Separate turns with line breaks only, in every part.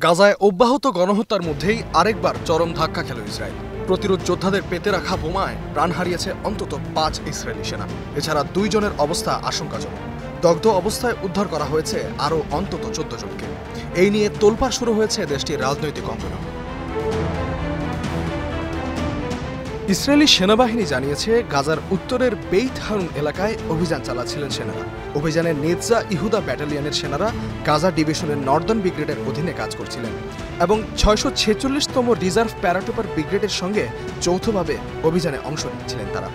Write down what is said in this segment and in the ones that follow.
গাজায় অব্যাহত গণহত্যার মধ্যেই আরেকবার চরম ধাক্কা খেল ইসরায়েল। প্রতিরোধ যোদ্ধাদের পেতে রাখা বোমায় প্রাণ হারিয়েছে অন্তত ৫ ইসরায়েলি সেনা। এছাড়া ২ জনের অবস্থা আশঙ্কাজনক। দগ্ধ অবস্থায় উদ্ধার করা হয়েছে আরও অন্তত ১৪ জনকে। এই নিয়ে তোলপাড় শুরু হয়েছে দেশটির রাজনৈতিক অঙ্গনে। ইসরায়েলি সেনাবাহিনী জানিয়েছে, গাজার উত্তরের বেইত হানুন এলাকায় অভিযান চালাচ্ছিলেন সেনারা। অভিযানে নেৎজা ইহুদা ব্যাটালিয়নের সেনারা গাজা ডিভিশনের নর্দার্ন ব্রিগেডের অধীনে কাজ করছিলেন এবং ৬৪৬তম রিজার্ভ প্যারাট্রুপার ব্রিগেডের সঙ্গে যৌথভাবে অভিযানে অংশ নিচ্ছিলেন তারা।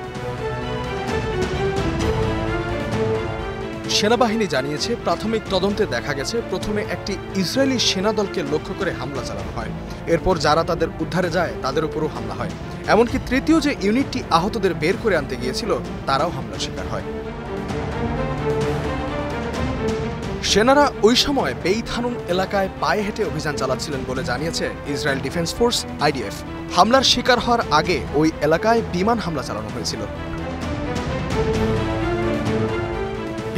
সেনাবাহিনী জানিয়েছে, প্রাথমিক তদন্তে দেখা গেছে প্রথমে একটি ইসরায়েলি সেনাদলকে লক্ষ্য করে হামলা চালানো হয়। এরপর যারা তাদের উদ্ধারে যায় তাদের উপরও হামলা হয়। এমনকি তৃতীয় যে ইউনিটটি আহতদের বের করে আনতে গিয়েছিল তারাও হামলার শিকার হয়। সেনারা ওই সময় বেইত হানুন এলাকায় পায়ে হেঁটে অভিযান চালাচ্ছিলেন বলে জানিয়েছে ইসরায়েল ডিফেন্স ফোর্স IDF। হামলার শিকার হওয়ার আগে ওই এলাকায় বিমান হামলা চালানো হয়েছিল।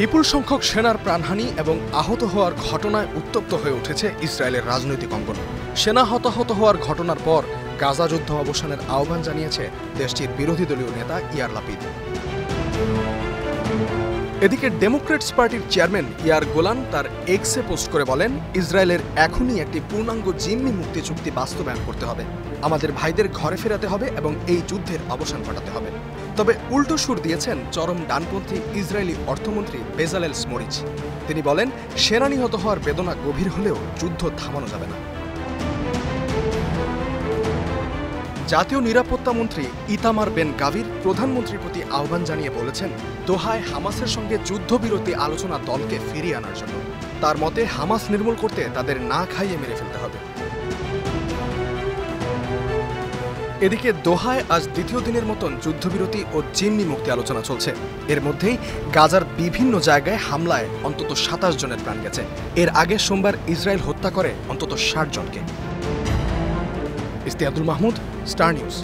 বিপুল সংখ্যক সেনার প্রাণহানি এবং আহত হওয়ার ঘটনায় উত্তপ্ত হয়ে উঠেছে ইসরায়েলের রাজনৈতিক অঙ্গন। সেনা হতাহত হওয়ার ঘটনার পর গাজা যুদ্ধ অবসানের আহ্বান জানিয়েছে দেশটির বিরোধী দলীয় নেতা ইয়ার লাপিদ। এদিকে ডেমোক্রেটস পার্টির চেয়ারম্যান ইয়ার গোলান তার এক্সে পোস্ট করে বলেন, ইসরায়েলের এখনই একটি পূর্ণাঙ্গ জিম্মি মুক্তি চুক্তি বাস্তবায়ন করতে হবে। আমাদের ভাইদের ঘরে ফেরাতে হবে এবং এই যুদ্ধের অবসান ঘটাতে হবে। তবে উল্টো সুর দিয়েছেন চরম ডানপন্থী ইসরায়েলি অর্থমন্ত্রী বেজালেল স্মোট্রিচ। তিনি বলেন, সেনা নিহত হওয়ার বেদনা গভীর হলেও যুদ্ধ থামানো যাবে না। জাতীয় নিরাপত্তা মন্ত্রী ইতামার বেন গাভির প্রধানমন্ত্রীর প্রতি আহ্বান জানিয়ে বলেছেন, দোহায় হামাসের সঙ্গে যুদ্ধবিরতি আলোচনা দলকে ফিরিয়ে আনার জন্য। তার মতে, হামাস নির্মূল করতে তাদের না খাইয়ে মেরে ফেলতে হবে। এদিকে দোহায় আজ দ্বিতীয় দিনের মতন যুদ্ধবিরতি ও জিম্মি মুক্তি আলোচনা চলছে। এর মধ্যেই গাজার বিভিন্ন জায়গায় হামলায় অন্তত ২৭ জনের প্রাণ গেছে। এর আগে সোমবার ইসরায়েল হত্যা করে অন্তত ৬০ জনকে। ইস্তিয়াদুল মাহমুদ, স্টার নিউজ।